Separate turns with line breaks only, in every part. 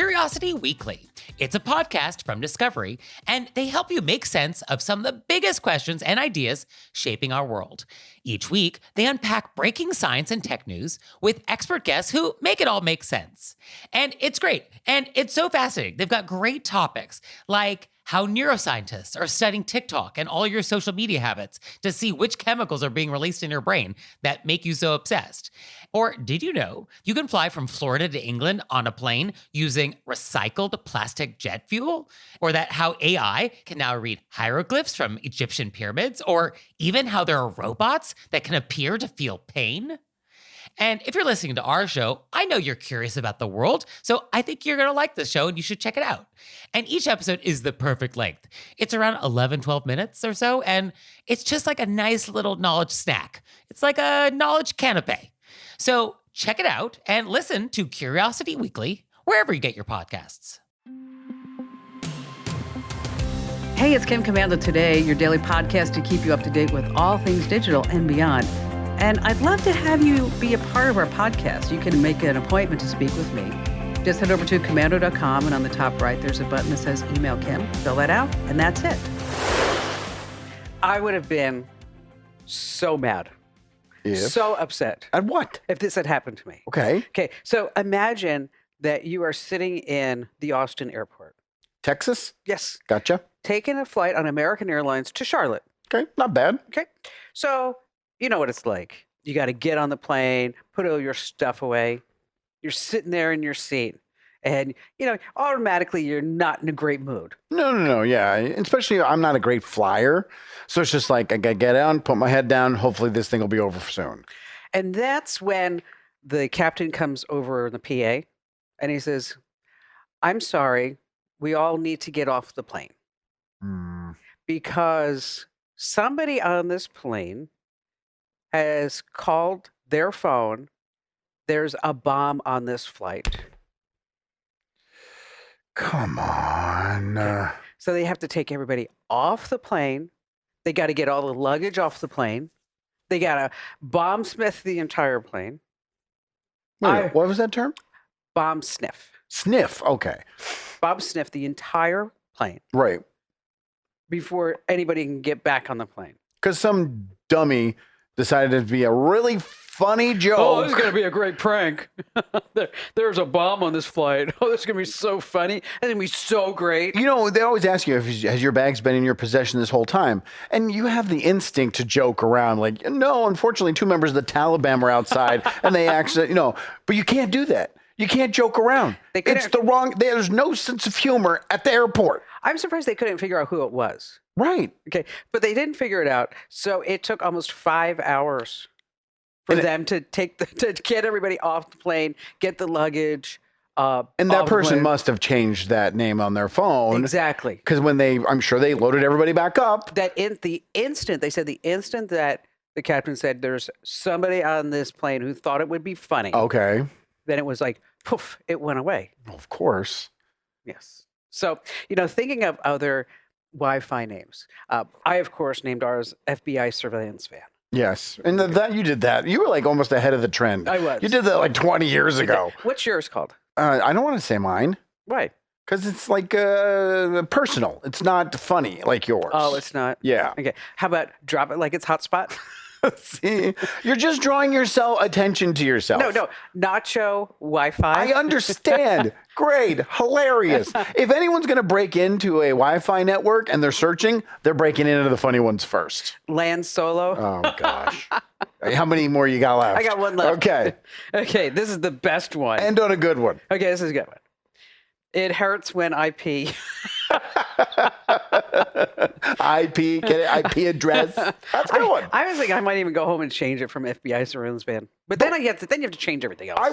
Curiosity Weekly. It's a podcast from Discovery, and they help you make sense of some of the biggest questions and ideas shaping our world. Each week, they unpack breaking science and tech news with expert guests who make it all make sense. And it's great, and it's so fascinating. They've got great topics like how neuroscientists are studying TikTok and all your social media habits to see which chemicals are being released in your brain that make you so obsessed. Or did you know you can fly from Florida to England on a plane using recycled plastic jet fuel? Or that how AI can now read hieroglyphs from Egyptian pyramids? Or even how there are robots that can appear to feel pain? And if you're listening to our show, I know you're curious about the world, so I think you're going to like this show and you should check it out. And each episode is the perfect length. It's around 11, 12 minutes or so, and it's just like a nice little knowledge snack. It's like a knowledge canapé. So check it out and listen to Curiosity Weekly wherever you get your podcasts.
Hey, it's Kim Commando Today, your daily podcast to keep you up to date with all things digital and beyond. And I'd love to have you be a part of our podcast. You can make an appointment to speak with me. Just head over to commando.com, and on the top right, there's a button that says Email Kim. Fill that out, and that's it. I would have been so mad, so upset.
At what?
If this had happened to me.
Okay.
Okay, so imagine that you are sitting in the Austin airport.
Texas?
Yes.
Gotcha.
Taking a flight on American Airlines to Charlotte.
Okay, not bad.
Okay, so you know what it's like. You got to get on the plane, put all your stuff away. You're sitting there in your seat, and automatically you're not in a great mood.
No. Yeah, especially I'm not a great flyer, so it's just like I gotta get on, put my head down. Hopefully this thing will be over soon.
And that's when the captain comes over in the PA, and he says, "I'm sorry, we all need to get off the plane because somebody on this plane has called their phone. There's a bomb on this flight."
Come on.
Okay. So they have to take everybody off the plane. They got to get all the luggage off the plane. They got to bomb sniff the entire plane.
Wait, what was that term?
Bomb sniff.
Sniff. Okay.
Bomb sniff the entire plane
Right.
before anybody can get back on the plane.
Because some dummy decided to be a really funny joke.
Oh, this is going to be a great prank. There's a bomb on this flight. Oh, this is going to be so funny. It's going to be so great.
You know, they always ask you, has your bag's been in your possession this whole time? And you have the instinct to joke around like, no, unfortunately, 2 members of the Taliban were outside and they actually, but you can't do that. You can't joke around. It's the wrong, there's no sense of humor at the airport.
I'm surprised they couldn't figure out who it was.
Right.
Okay. But they didn't figure it out. So it took almost 5 hours for them to get everybody off the plane, get the luggage.
And that person must have changed that name on their phone.
Exactly.
Because I'm sure they loaded everybody back up.
That the instant that the captain said there's somebody on this plane who thought it would be funny.
Okay.
Then it was like, poof, it went away.
Of course.
Yes. So, thinking of other Wi-Fi names, I, of course, named ours FBI Surveillance Van.
Yes. And that you did that. You were like almost ahead of the trend.
I was.
You did that like 20 years ago.
What's yours called?
I don't want to say mine.
Why?
Because it's like personal. It's not funny like yours.
Oh, it's not?
Yeah.
Okay. How about drop it like it's hotspot?
See, you're just drawing attention to yourself.
No. Nacho Wi-Fi.
I understand. Great. Hilarious. If anyone's going to break into a Wi-Fi network and they're searching, they're breaking into the funny ones first.
Land Solo.
Oh, gosh. How many more you got left?
I got one left.
Okay.
Okay. This is the best one.
End on a good one.
Okay. This is a good one. It hurts when I pee.
IP, get it? IP address. That's a good one.
I was thinking I might even go home and change it from FBI Surveillance Van. But then you have to change everything else.
I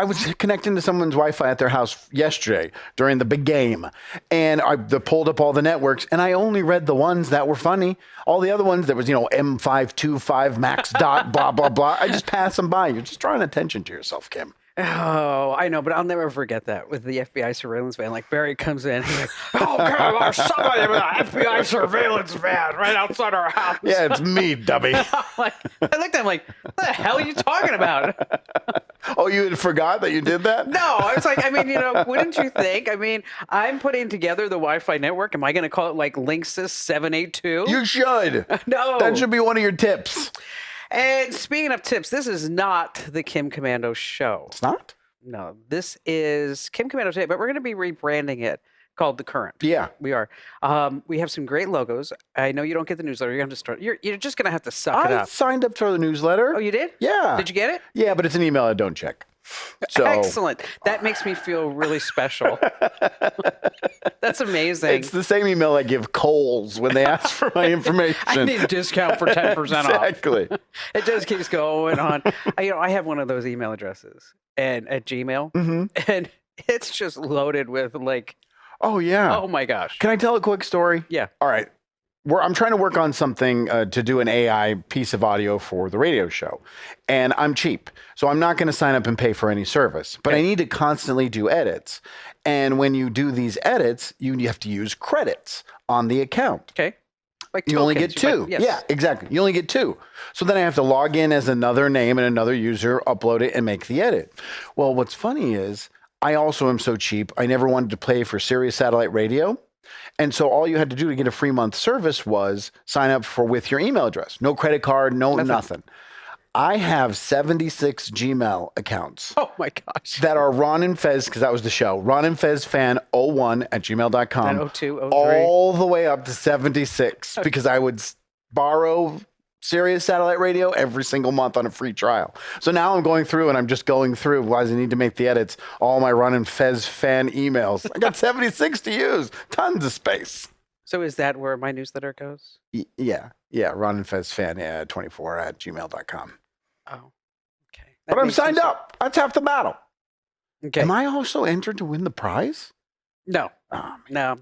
was connecting to someone's Wi-Fi at their house yesterday during the big game, and I pulled up all the networks, and I only read the ones that were funny. All the other ones that was M525 max dot blah blah blah. I just passed them by. You're just drawing attention to yourself, Kim.
Oh, I know, but I'll never forget that with the FBI Surveillance Van. Like Barry comes in, he's like, "Oh God, there's somebody with an FBI Surveillance Van right outside our house."
Yeah, it's me, dummy.
I looked at him like, "What the hell are you talking about?"
Oh, you had forgot that you did that?
No, I was like, I mean, wouldn't you think? I mean, I'm putting together the Wi-Fi network. Am I going to call it like Linksys 782?
You should.
No.
That should be one of your tips.
And speaking of tips, this is not the Kim Commando show.
It's not?
No, this is Kim Commando today, but we're going to be rebranding it called The Current.
Yeah.
We are. We have some great logos. I know you don't get the newsletter. You're going to start. You're just going to have to suck it
I
up.
signed up for the newsletter.
Oh, you did?
Yeah.
Did you get it?
Yeah, but it's an email I don't check. So.
Excellent. That makes me feel really special. That's amazing.
It's the same email I give Kohl's when they ask for my information.
I need a discount for 10% off.
Exactly.
It just keeps going on. I have one of those email addresses and at Gmail, and it's just loaded with like,
oh yeah.
Oh my gosh.
Can I tell a quick story?
Yeah.
All right. I'm trying to work on something to do an AI piece of audio for the radio show. And I'm cheap. So I'm not going to sign up and pay for any service. But I need to constantly do edits. And when you do these edits, you have to use credits on the account.
Okay. Like
you only get two.
Yes.
Yeah, exactly. You only get two. So then I have to log in as another name and another user, upload it, and make the edit. Well, what's funny is I also am so cheap. I never wanted to pay for Sirius satellite radio. And so all you had to do to get a free month service was sign up with your email address. No credit card, nothing. I have 76 Gmail accounts.
Oh my gosh.
That are Ron and Fez, because that was the show. Ron and Fez fan 01@gmail.com.
02, 03.
All the way up to 76 because I would borrow Sirius satellite radio every single month on a free trial. So now I'm going through and I'm just going through as I need to make the edits, all my Ron and Fez fan emails. I got 76 to use, tons of space.
So is that where my newsletter goes?
Yeah. Ron and Fez fan 24@gmail.com.
Oh, okay.
But I'm signed up. That's half the battle.
Okay.
Am I also entered to win the prize?
No.
Oh,
No,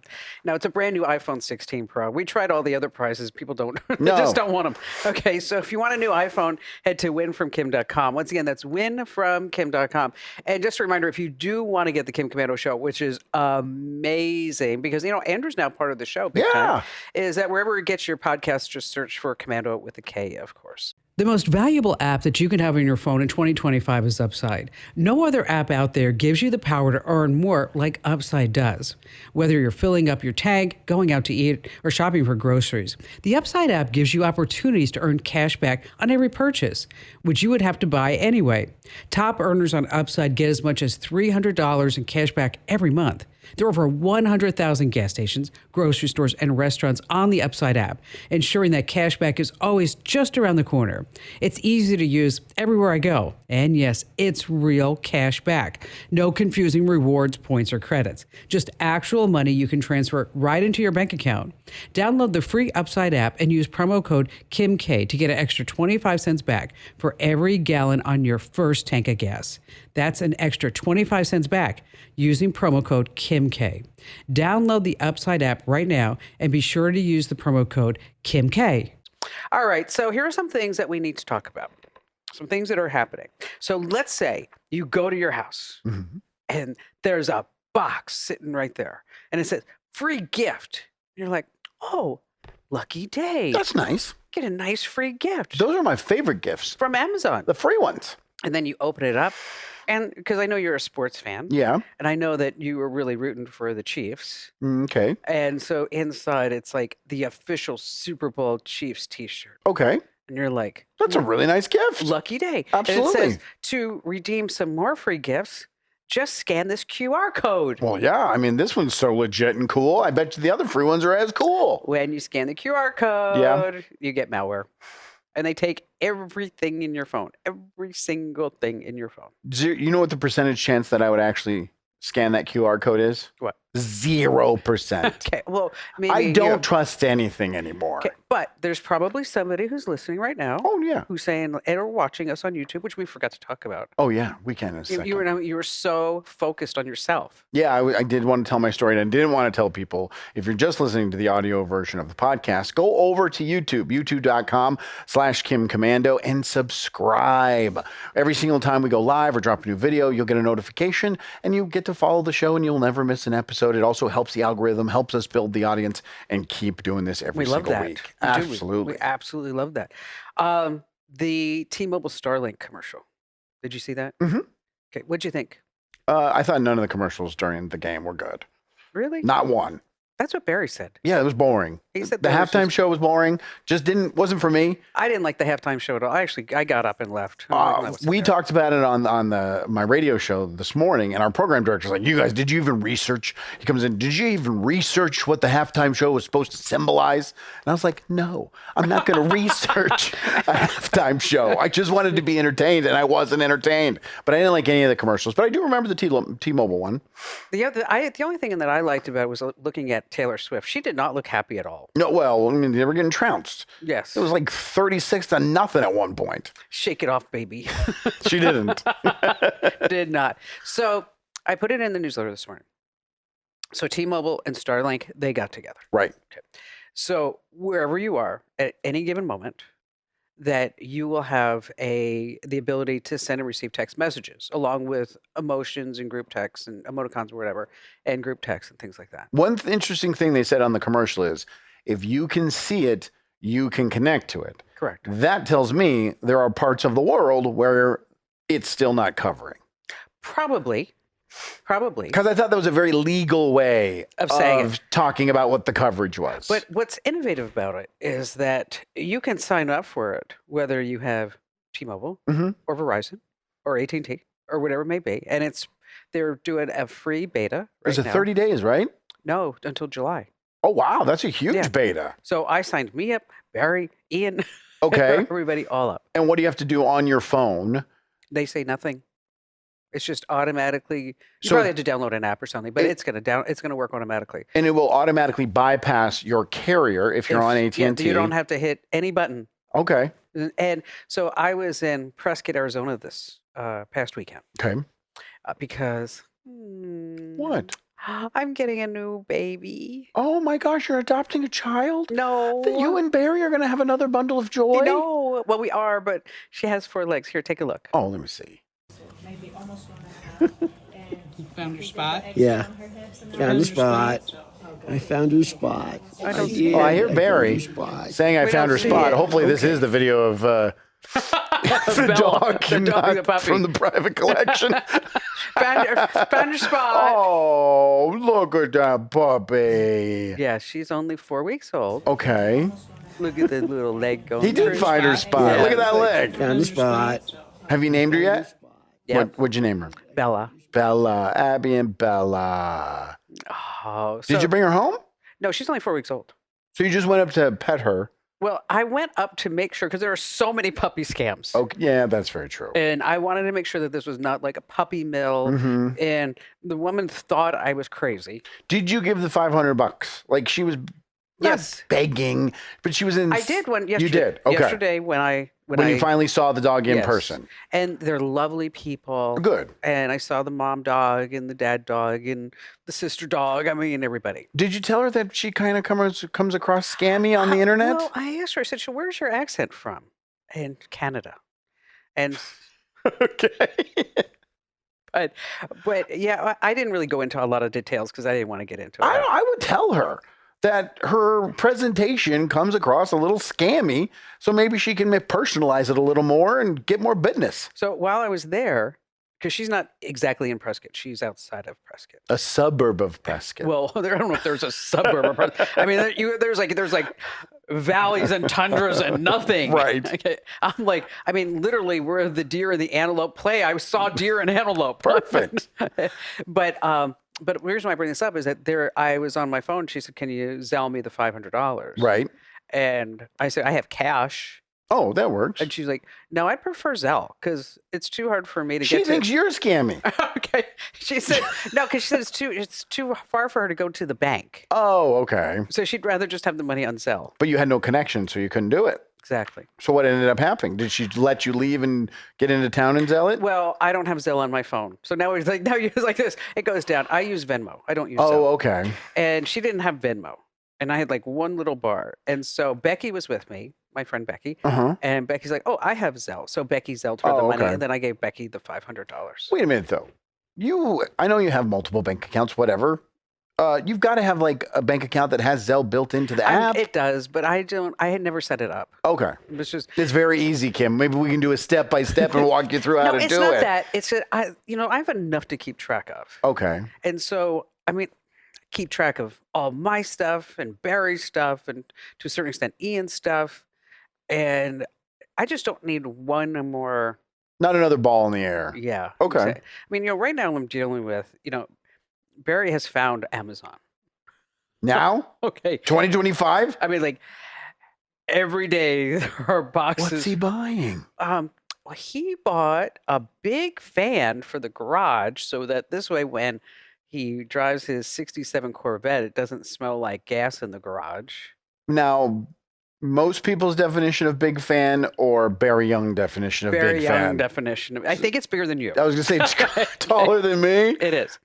it's a brand new iPhone 16 Pro. We tried all the other prizes. People don't, they
No.
just don't want them. Okay, so if you want a new iPhone, head to winfromkim.com. Once again, that's winfromkim.com. And just a reminder, if you do want to get the Kim Commando show, which is amazing because, Andrew's now part of the show. Big time, is that wherever it gets your podcast, just search for Commando with a K, of course. The most valuable app that you can have on your phone in 2025 is Upside. No other app out there gives you the power to earn more like Upside does. Whether you're filling up your tank, going out to eat, or shopping for groceries, the Upside app gives you opportunities to earn cash back on every purchase, which you would have to buy anyway. Top earners on Upside get as much as $300 in cash back every month. There are over 100,000 gas stations, grocery stores, and restaurants on the Upside app, ensuring that cashback is always just around the corner. It's easy to use everywhere I go. And yes, it's real cash back. No confusing rewards, points, or credits. Just actual money you can transfer right into your bank account. Download the free Upside app and use promo code KIMK to get an extra 25 cents back for every gallon on your first tank of gas. That's an extra 25 cents back using promo code KIMK. Download the Upside app right now and be sure to use the promo code KIMK. All right, so here are some things that we need to talk about. Some things that are happening. So let's say you go to your house and there's a box sitting right there and it says free gift. You're like, oh, lucky day.
That's nice.
Get a nice free gift.
Those are my favorite gifts.
From Amazon.
The free ones.
And then you open it up. And because I know you're a sports fan.
Yeah.
And I know that you were really rooting for the Chiefs.
Okay.
And so inside it's like the official Super Bowl Chiefs t-shirt.
Okay.
And you're like,
that's a really nice gift.
Lucky day.
Absolutely.
And it says to redeem some more free gifts, just scan this QR code.
Well, yeah. I mean, this one's so legit and cool. I bet you the other free ones are as cool.
When you scan the QR code, you get malware. And they take everything in your phone, every single thing in your phone.
You know what the percentage chance that I would actually scan that QR code is?
What?
0%.
Okay, well, maybe
I don't trust anything anymore.
Okay, but there's probably somebody who's listening right now.
Oh, yeah.
Who's saying, or watching us on YouTube, which we forgot to talk about.
Oh, yeah. We can in a second.
You were so focused on yourself.
Yeah, I did want to tell my story, and I didn't want to tell people, if you're just listening to the audio version of the podcast, go over to YouTube, youtube.com/Kim Commando, and subscribe. Every single time we go live or drop a new video, you'll get a notification, and you get to follow the show, and you'll never miss an episode. It also helps the algorithm, helps us build the audience, and keep doing this every single week.
Absolutely. We absolutely love that. The T-Mobile Starlink commercial. Did you see that?
Mm-hmm.
Okay, what'd you think?
I thought none of the commercials during the game were good.
Really?
Not one.
That's what Barry said.
Yeah, it was boring.
He said
the
there was
halftime show was boring. Wasn't for me.
I didn't like the halftime show at all. I got up and left. I wasn't
We
there.
talked about it on my radio show this morning, and our program director's like, "You guys, did you even research?" He comes in, "Did you even research what the halftime show was supposed to symbolize?" And I was like, "No, I'm not going to research a halftime show. I just wanted to be entertained, and I wasn't entertained." But I didn't like any of the commercials. But I do remember the T-Mobile one.
The only thing that I liked about it was looking at Taylor Swift. She did not look happy at all.
No, well, I mean, they were getting trounced.
Yes.
It was like 36-0 at one point.
Shake it off, baby.
She didn't.
Did not. So I put it in the newsletter this morning. So T-Mobile and Starlink, they got together.
Right.
Okay. So wherever you are at any given moment, that you will have the ability to send and receive text messages along with emotions and group texts and emoticons or whatever, and group texts and things like that.
One interesting thing they said on the commercial is if you can see it, you can connect to it.
Correct.
That tells me there are parts of the world where it's still not covering.
Probably.
Because I thought that was a very legal way
Of saying it.
talking about what the coverage was.
But what's innovative about it is that you can sign up for it, whether you have T-Mobile
Mhm.
or Verizon or AT&T or whatever it may be. And they're doing a free beta
It's
right
a
now.
30 days, right?
No, until July.
Oh, wow. That's a huge
Yeah.
beta.
So I signed me up, Barry, Ian,
Okay.
everybody all up.
And what do you have to do on your phone?
They say nothing. It's just automatically. You
So-
probably have to download an app or something, but it's gonna work automatically.
And it will automatically bypass your carrier if you're on AT&T.
You don't have to hit any button.
Okay.
And so I was in Prescott, Arizona this past weekend
Okay.
because
What?
I'm getting a new baby.
Oh my gosh, you're adopting a child?
No,
That you and Barry are going to have another bundle of joy?
no. Well, we are, but she has 4 legs. Here, take a look.
Oh, let me see.
Maybe almost 1.5.
You found your spot?
Yeah.
Found the spot. I found your spot.
I don't
did.
Oh, I hear
found
Barry
your spot.
saying I
We
found
don't
her
see
spot.
it.
Hopefully this is the video of the
Bella,
dog,
the dog and the
not
puppy.
from the private collection.
Found your spot.
Oh, look at that puppy.
Yeah, she's only 4 weeks old.
Okay.
Look at the little leg going.
He did
through.
find her spot.
Yeah.
Look at that leg.
Found the spot.
Have you named her yet?
Yeah,
What'd you name her?
Bella.
Bella. Abby and Bella.
Oh,
Did you bring her home?
No, she's only 4 weeks old.
So you just went up to pet her.
Well, I went up to make sure because there are so many puppy scams.
Okay. Yeah, that's very true.
And I wanted to make sure that this was not like a puppy mill.
Mm-hmm.
And the woman thought I was crazy.
Did you give the $500? Like she was not
Yes.
begging, but she was in.
I did one yesterday.
You did? Okay.
Yesterday when
you finally saw the dog in
Yes.
person.
And they're lovely people.
Good.
And I saw the mom dog and the dad dog and the sister dog. I mean, everybody.
Did you tell her that she kind of comes across scammy on the internet?
Well, I asked her, I said, so where's your accent from? In Canada. And
Okay.
but yeah, I didn't really go into a lot of details because I didn't want to get into it.
I would tell her that her presentation comes across a little scammy, so maybe she can personalize it a little more and get more business.
So while I was there, because she's not exactly in Prescott, she's outside of Prescott.
A suburb of Prescott.
Well, I don't know if there's a suburb of Prescott. I mean, there's like valleys and tundras and nothing.
Right.
Okay. I'm like, I mean, literally where the deer and the antelope play, I saw deer and antelope.
Perfect.
But the reason why I bring this up is that I was on my phone. She said, "Can you Zelle me the $500?"
Right.
And I said, "I have cash."
Oh, that works.
And she's like, "No, I'd prefer Zelle because it's too hard for me to
She
get
thinks
to."
you're scammy.
Okay. She said, "No, because she said it's too far for her to go to the bank.
Oh, okay.
So she'd rather just have the money on Zelle."
But you had no connection, so you couldn't do it.
Exactly.
So what ended up happening? Did she let you leave and get into town and sell it?
Well, I don't have Zelle on my phone, so now it's like this. It goes down. I use Venmo. I don't use Zelle.
Oh, okay.
And she didn't have Venmo. And I had like one little bar. And so Becky was with me, my friend Becky.
Uh-huh.
And Becky's like, "Oh, I have Zelle." So Becky Zelled her the
Oh,
money.
okay.
And then I gave Becky the $500.
Wait a minute, though. I know you have multiple bank accounts, whatever. You've got to have like a bank account that has Zelle built into the app.
It does, but I had never set it up.
Okay.
It's
very easy, Kim. Maybe we can do a step by step and walk you through how to do it.
No, it's not that. It's that I have enough to keep track of.
Okay.
And so, keep track of all my stuff and Barry's stuff and to a certain extent Ian's stuff. And I just don't need one more.
Not another ball in the air.
Yeah.
Okay.
Right now I'm dealing with, Barry has found Amazon.
Now?
Okay.
2025?
Every day there are boxes.
What's he buying?
He bought a big fan for the garage so that this way when he drives his 67 Corvette, it doesn't smell like gas in the garage.
Now, most people's definition of big fan or Barry Young definition of big fan?
Barry Young definition. I think it's bigger than you.
I was going to say it's taller than me.
It is.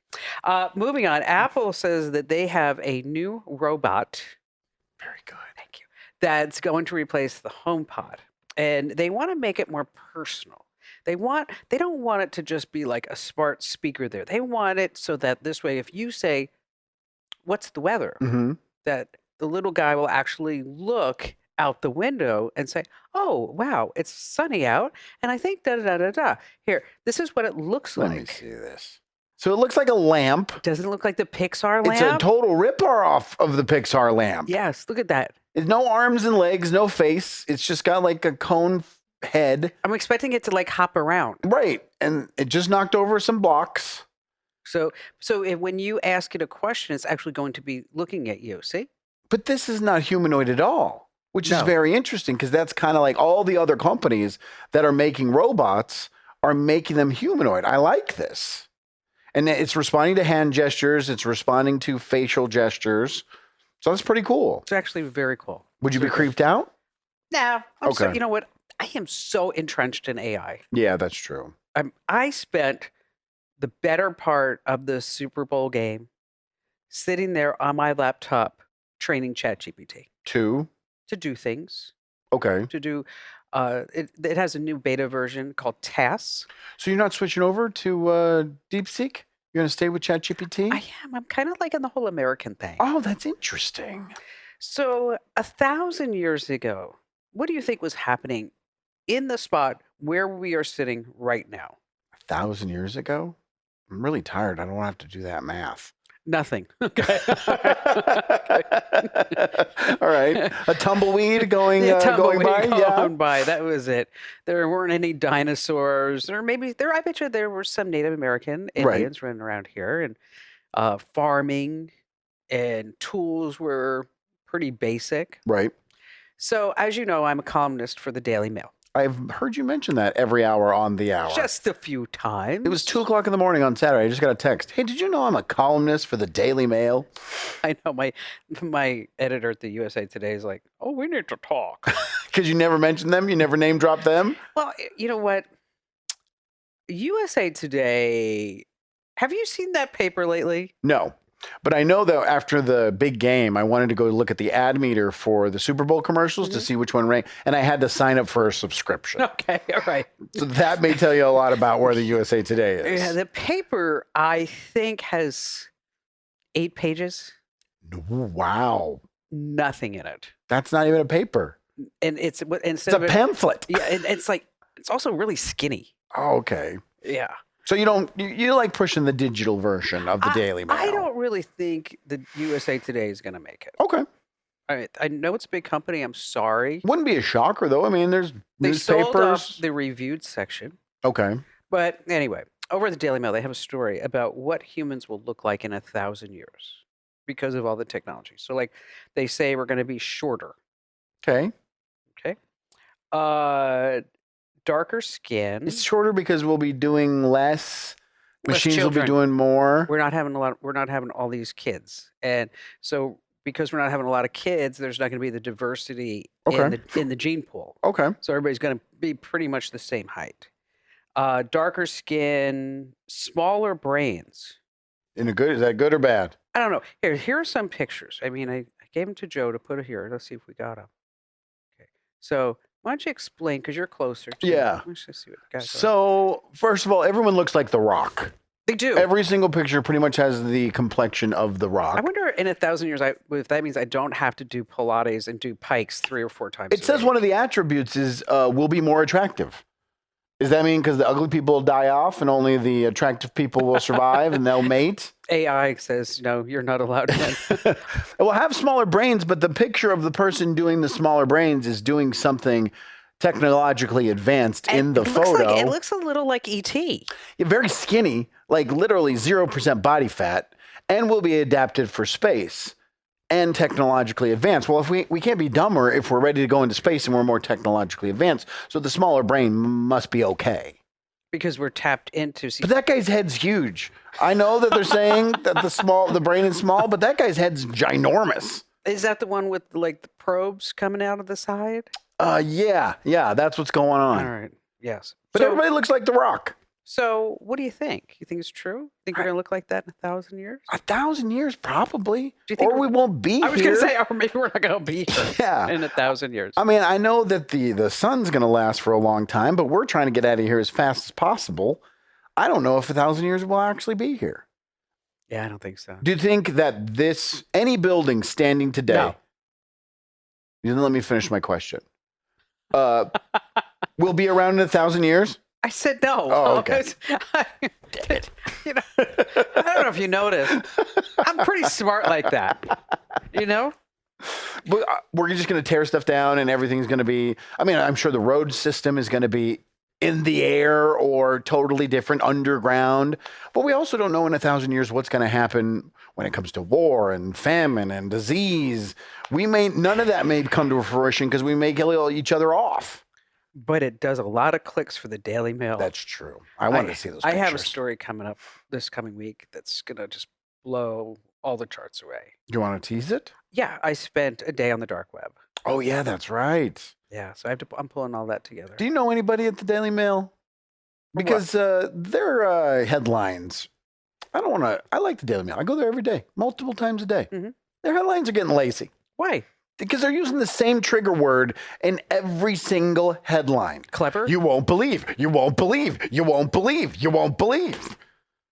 Moving on. Apple says that they have a new robot.
Very good.
Thank you. That's going to replace the HomePod. And they want to make it more personal. They don't want it to just be like a smart speaker there. They want it so that this way, if you say, "What's the weather?"
Mm-hmm.
that the little guy will actually look out the window and say, "Oh, wow, it's sunny out, and I think da da da da." Here, this is what it looks
Let
like.
me see this. So it looks like a lamp.
Doesn't it look like the Pixar lamp?
It's a total rip-off of the Pixar lamp.
Yes, look at that.
It's no arms and legs, no face. It's just got like a cone head.
I'm expecting it to like hop around.
Right. And it just knocked over some blocks.
So when you ask it a question, it's actually going to be looking at you. See?
But this is not humanoid at all, which is
No.
very interesting because that's kind of like all the other companies that are making robots are making them humanoid. I like this. And it's responding to hand gestures. It's responding to facial gestures. So that's pretty cool.
It's actually very cool.
Would you be creeped out?
No.
Okay.
You know what? I am so entrenched in AI.
Yeah, that's true.
I spent the better part of the Super Bowl game sitting there on my laptop training ChatGPT
Two.
to do things.
Okay.
To do, it has a new beta version called TAS.
So you're not switching over to DeepSeek? You're going to stay with ChatGPT?
I am. I'm kind of like in the whole American thing.
Oh, that's interesting.
So 1,000 years ago, what do you think was happening in the spot where we are sitting right now?
1,000 years ago? I'm really tired. I don't want to have to do that math.
Nothing. Okay.
All right. A tumbleweed going
Tumbleweed
by?
going by. That was it. There weren't any dinosaurs, or maybe there. I bet you there were some Native American Indians running around here, and farming and tools were pretty basic.
Right.
So, as you know, I'm a columnist for the Daily Mail.
I've heard you mention that every hour on the hour.
Just a few times.
It was 2:00 in the morning on Saturday. I just got a text. Hey, did you know I'm a columnist for the Daily Mail?
I know my editor at the USA Today is like, "Oh, we need to talk."
Because you never mentioned them? You never name dropped them?
Well, you know what? USA Today. Have you seen that paper lately?
No. But I know that after the big game, I wanted to go look at the ad meter for the Super Bowl commercials to see which one ranked. And I had to sign up for a subscription.
Okay, all right.
So that may tell you a lot about where the USA Today is.
Yeah, the paper, I think, has 8 pages.
Wow.
Nothing in it.
That's not even a paper.
And it's
It's a pamphlet.
Yeah, and it's also really skinny.
Oh, okay.
Yeah.
So you like pushing the digital version of the Daily Mail.
I don't really think the USA Today is going to make it.
Okay.
I know it's a big company. I'm sorry.
Wouldn't be a shocker, though. I mean, there's
They sold
newspapers.
off the reviewed section.
Okay.
But anyway, over at the Daily Mail, they have a story about what humans will look like in 1,000 years because of all the technology. So, like, they say we're going to be shorter.
Okay.
Okay. Darker skin.
It's shorter because we'll be doing less.
Less
Machines will be
children.
doing more.
We're not having all these kids, and so because we're not having a lot of kids, there's not going to be the diversity in the gene pool.
Okay.
So everybody's going to be pretty much the same height. Darker skin, smaller brains.
Is that good or bad?
I don't know. Here are some pictures. I mean, I gave them to Joe to put it here. Let's see if we got them. Okay. So why don't you explain? Because you're closer.
Yeah.
Let's just see what we got.
So, first of all, everyone looks like The Rock.
They do.
Every single picture pretty much has the complexion of the rock.
I wonder in 1,000 years if that means I don't have to do Pilates and do pikes 3 or 4 times.
It says one of the attributes is will be more attractive. Does that mean because the ugly people die off and only the attractive people will survive and they'll mate?
AI says, no, you're not allowed in.
We'll have smaller brains, but the picture of the person doing the smaller brains is doing something technologically advanced in the photo.
It looks a little like E.T.
Yeah, very skinny, like literally 0% body fat, and will be adapted for space and technologically advanced. Well, if we can't be dumber if we're ready to go into space and we're more technologically advanced, so the smaller brain must be okay.
Because we're tapped into.
But that guy's head's huge. I know that they're saying that the brain is small, but that guy's head's ginormous.
Is that the one with like the probes coming out of the side?
Yeah, that's what's going on.
All right, yes.
But everybody looks like The Rock.
So what do you think? You think it's true? Think we're going to look like that in 1,000 years?
1,000 years, probably.
Do you think
we won't be here.
I was going to say, or maybe we're not going to be here in 1,000 years.
I mean, I know that the sun's going to last for a long time, but we're trying to get out of here as fast as possible. I don't know if 1,000 years will actually be here.
Yeah, I don't think so.
Do you think that any building standing today?
No.
You didn't let me finish my question. Will be around in 1,000 years?
I said no.
Oh, okay.
Damn it. I don't know if you noticed. I'm pretty smart like that. But
we're just going to tear stuff down and everything's going to be, I mean, I'm sure the road system is going to be in the air or totally different underground. But we also don't know in 1,000 years what's going to happen when it comes to war and famine and disease. None of that may come to fruition because we may kill each other off.
But it does a lot of clicks for the Daily Mail.
That's true. I want to see those pictures.
I have a story coming up this coming week that's going to just blow all the charts away.
You want to tease it?
Yeah, I spent a day on the dark web.
Oh, yeah, that's right.
Yeah, so I'm pulling all that together.
Do you know anybody at the Daily Mail? Because their headlines, I like the Daily Mail. I go there every day, multiple times a day. Mm-hmm. Their headlines are getting lazy.
Why?
Because they're using the same trigger word in every single headline.
Clever?
You won't believe. You won't believe. You won't believe. You won't believe.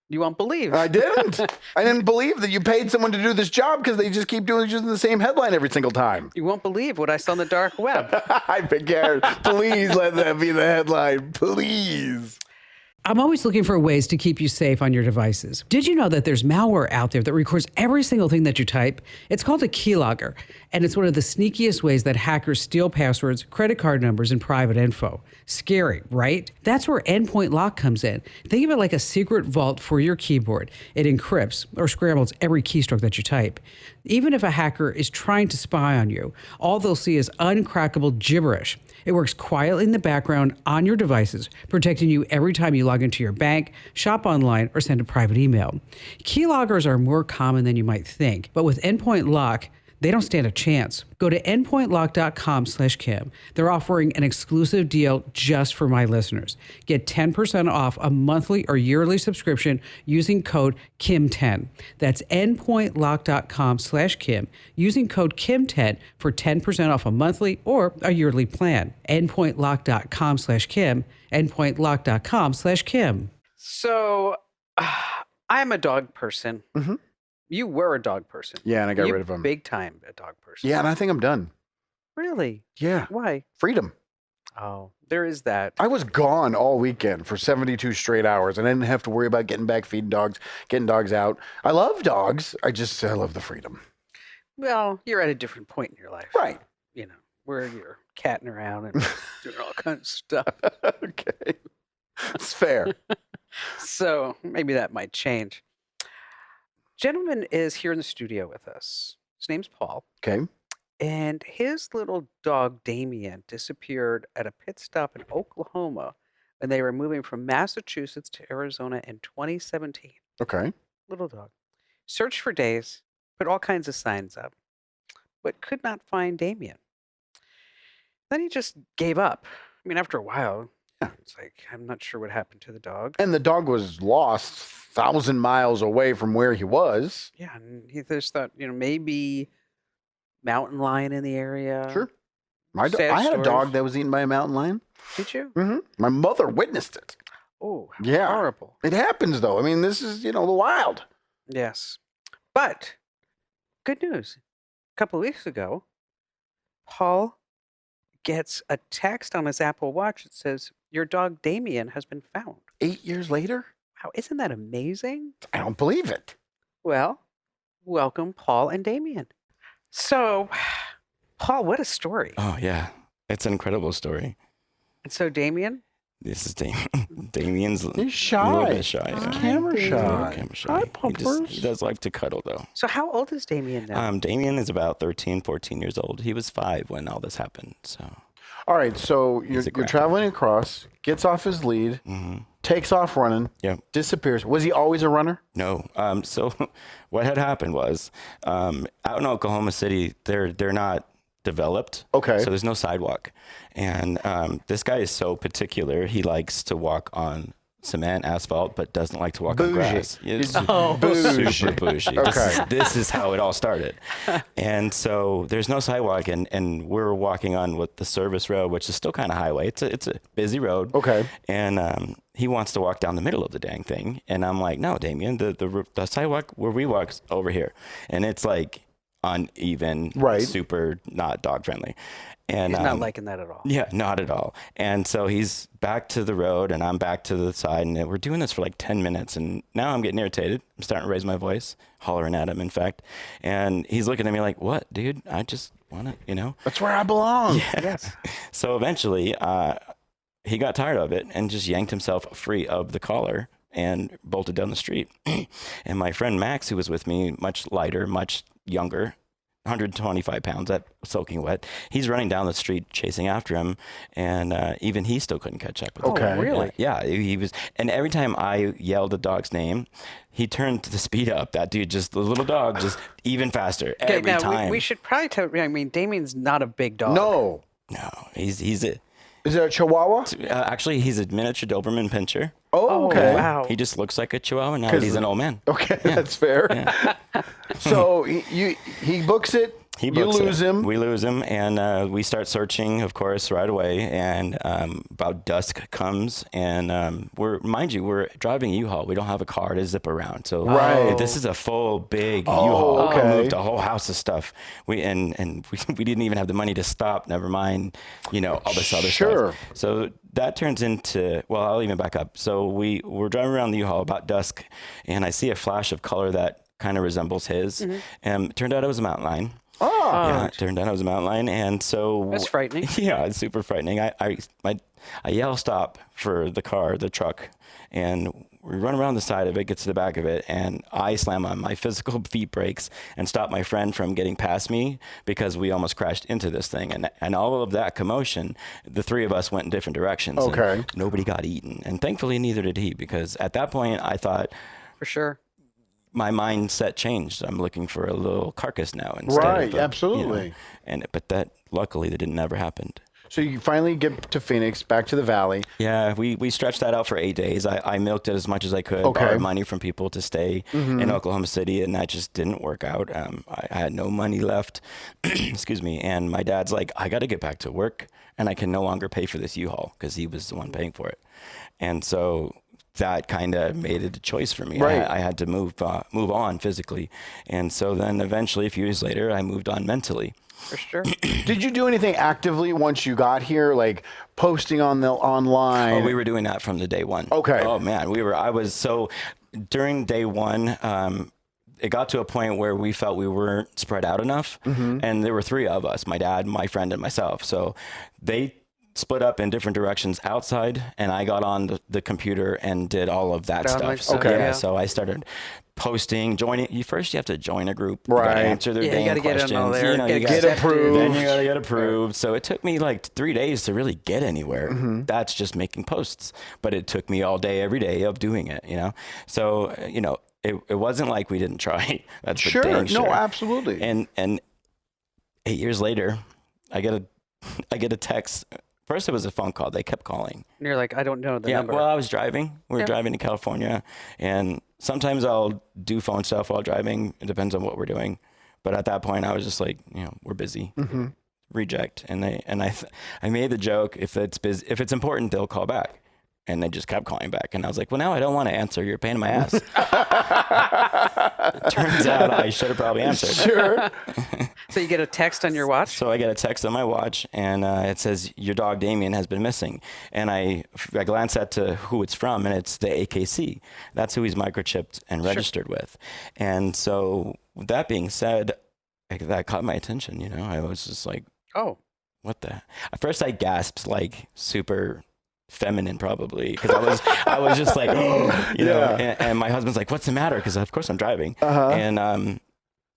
You won't believe.
I didn't. I didn't believe that you paid someone to do this job because they just keep using the same headline every single time.
You won't believe what I saw on the dark web.
I figured. Please let that be the headline. Please.
I'm always looking for ways to keep you safe on your devices. Did you know that there's malware out there that records every single thing that you type? It's called a keylogger, and it's one of the sneakiest ways that hackers steal passwords, credit card numbers, and private info. Scary, right? That's where Endpoint Lock comes in. Think of it like a secret vault for your keyboard. It encrypts or scrambles every keystroke that you type. Even if a hacker is trying to spy on you, all they'll see is uncrackable gibberish. It works quietly in the background on your devices, protecting you every time you log into your bank, shop online, or send a private email. Keyloggers are more common than you might think, but with Endpoint Lock, they don't stand a chance. Go to endpointlock.com/Kim. They're offering an exclusive deal just for my listeners. Get 10% off a monthly or yearly subscription using code KIM10. That's endpointlock.com/Kim using code KIM10 for 10% off a monthly or a yearly plan. Endpointlock.com/Kim. Endpointlock.com/Kim.
So I'm a dog person.
Mm-hmm.
You were a dog person.
Yeah, and I got rid of him.
Big time a dog person.
Yeah, and I think I'm done.
Really?
Yeah.
Why?
Freedom.
Oh, there is that.
I was gone all weekend for 72 straight hours, and I didn't have to worry about getting back, feeding dogs, getting dogs out. I love dogs. I love the freedom.
Well, you're at a different point in your life.
Right.
Where you're catting around and doing all kinds of stuff.
Okay. It's fair.
So maybe that might change. Gentleman is here in the studio with us. His name's Paul.
Okay.
And his little dog, Damian, disappeared at a pit stop in Oklahoma when they were moving from Massachusetts to Arizona in 2017.
Okay.
Little dog. Searched for days, put all kinds of signs up, but could not find Damian. Then he just gave up. I mean, after a while, it's like, I'm not sure what happened to the dog.
And the dog was lost 1,000 miles away from where he was.
Yeah, and he just thought, maybe mountain lion in the area.
Sure. I had a dog that was eaten by a mountain lion.
Did you?
Mm-hmm. My mother witnessed it.
Oh,
Yeah.
horrible.
It happens, though. I mean, this is, the wild.
Yes. But good news. A couple of weeks ago, Paul gets a text on his Apple Watch that says, your dog Damian has been found.
8 years later?
Wow, isn't that amazing?
I don't believe it.
Well, welcome, Paul and Damian. So, Paul, what a story.
Oh, yeah. It's an incredible story.
And so, Damian?
This is Damian's
He's shy.
a little bit shy.
He's
Yeah.
camera
He's a little
shy.
camera shy.
Hi,
He
pumpers.
does like to cuddle, though.
So how old is Damian now?
Damian is about 13, 14 years old. He was 5 when all this happened. So
All right, so you're
a grandpa.
traveling across, gets off his lead, takes off running,
Yeah.
disappears. Was he always a runner?
No. So what had happened was out in Oklahoma City, they're not developed.
Okay.
So there's no sidewalk. And this guy is so particular. He likes to walk on cement, asphalt, but doesn't like to walk on
Bougie.
grass. It's
Bougie.
super bougie.
Okay.
This is how it all started. And so there's no sidewalk, and we're walking on what the service road, which is still kind of highway. It's a busy road.
Okay.
And he wants to walk down the middle of the dang thing, and I'm like, no, Damian, the sidewalk where we walk's over here, and it's like uneven,
Right.
super not dog friendly. And
He's not liking that at all.
yeah, not at all. And so he's back to the road and I'm back to the side, and we're doing this for like 10 minutes. And now I'm getting irritated. I'm starting to raise my voice, hollering at him, in fact. And he's looking at me like, what, dude? I just want to,
That's where I belong.
Yes.
So eventually he got tired of it and just yanked himself free of the collar and bolted down the street. And my friend Max, who was with me, much lighter, much younger, 125 pounds, that soaking wet. He's running down the street chasing after him, and even he still couldn't catch up with him.
Okay.
Really?
Yeah, he was. And every time I yelled the dog's name, he turned to the speed up. That dude, the little dog, just even faster every
now,
time.
we should probably tell. I mean, Damian's not a big dog.
No.
No, he's a.
Is it a Chihuahua?
Actually, he's a miniature Doberman Pinscher.
Oh, okay.
Wow.
He just looks like a Chihuahua now that he's an old man.
Okay, that's fair. So he books it.
He books
you lose
it.
him.
We lose him, and we start searching, of course, right away. And about dusk comes, and we're driving a U-Haul. We don't have a car to zip around, so
Right.
this is a full big U-Haul.
okay.
We moved a whole house of stuff. We didn't even have the money to stop. Never mind, all this other
Sure.
stuff. So that turns into, well, I'll even back up. So we're driving around the U-Haul about dusk, and I see a flash of color that kind of resembles his. And it turned out it was a mountain lion.
Oh.
Yeah, it turned out it was a mountain lion, and so
That's frightening.
Yeah, it's super frightening. I yell stop for the truck, and we run around the side of it, get to the back of it, and I slam on my physical feet brakes and stop my friend from getting past me because we almost crashed into this thing. And all of that commotion, the three of us went in different directions. and
Okay.
nobody got eaten, and thankfully neither did he, because at that point I thought,
For sure.
my mindset changed. I'm looking for a little carcass now instead.
Right,
of
absolutely.
but that luckily that didn't ever happen.
So you finally get to Phoenix, back to the valley.
Yeah, we stretched that out for 8 days. I milked it as much as I could.
Okay.
Borrowed money from people to stay in Oklahoma City, and that just didn't work out. I had no money left. Excuse me. And my dad's like, I got to get back to work, and I can no longer pay for this U-Haul, because he was the one paying for it. And so that kind of made it a choice for me.
Right.
I had to move on physically. And so then eventually, a few years later, I moved on mentally.
For sure.
Did you do anything actively once you got here, like posting online?
Oh, we were doing that from the day one.
Okay.
Oh man, during day one, it got to a point where we felt we weren't spread out enough. And there were 3 of us, my dad, my friend, and myself. So they split up in different directions outside, and I got on the computer and did all of that
Online
stuff.
stuff,
So,
yeah.
so I started posting, joining. You have to join a group.
Right.
You gotta answer their
Yeah, you
dang
gotta get
questions.
in all there,
you
get
gotta-
approved.
Then you gotta get approved. So it took me like 3 days to really get anywhere. That's just making posts, but it took me all day, every day of doing it. So it wasn't like we didn't try. That's for
Sure.
dang
No,
sure.
absolutely.
And 8 years later, I get a text. First, it was a phone call. They kept calling.
And you're like, I don't know the number.
Well, I was driving. We were
Yeah.
driving to California, and sometimes I'll do phone stuff while driving. It depends on what we're doing. But at that point, I was just like, we're busy. Reject. And I made the joke, if it's important, they'll call back. And they just kept calling back. And I was like, well, now I don't want to answer. You're a pain in my ass. Turns out I should have probably answered.
Sure.
So you get a text on your watch?
So I get a text on my watch, and it says, your dog Damian has been missing. And I glance at to who it's from, and it's the AKC. That's who he's microchipped and registered with. And so with that being said, that caught my attention. You know, I was just like,
Oh.
what the? At first I gasped, like super feminine probably, because I was just like, you know, and my husband's like, what's the matter? Because of course I'm driving. And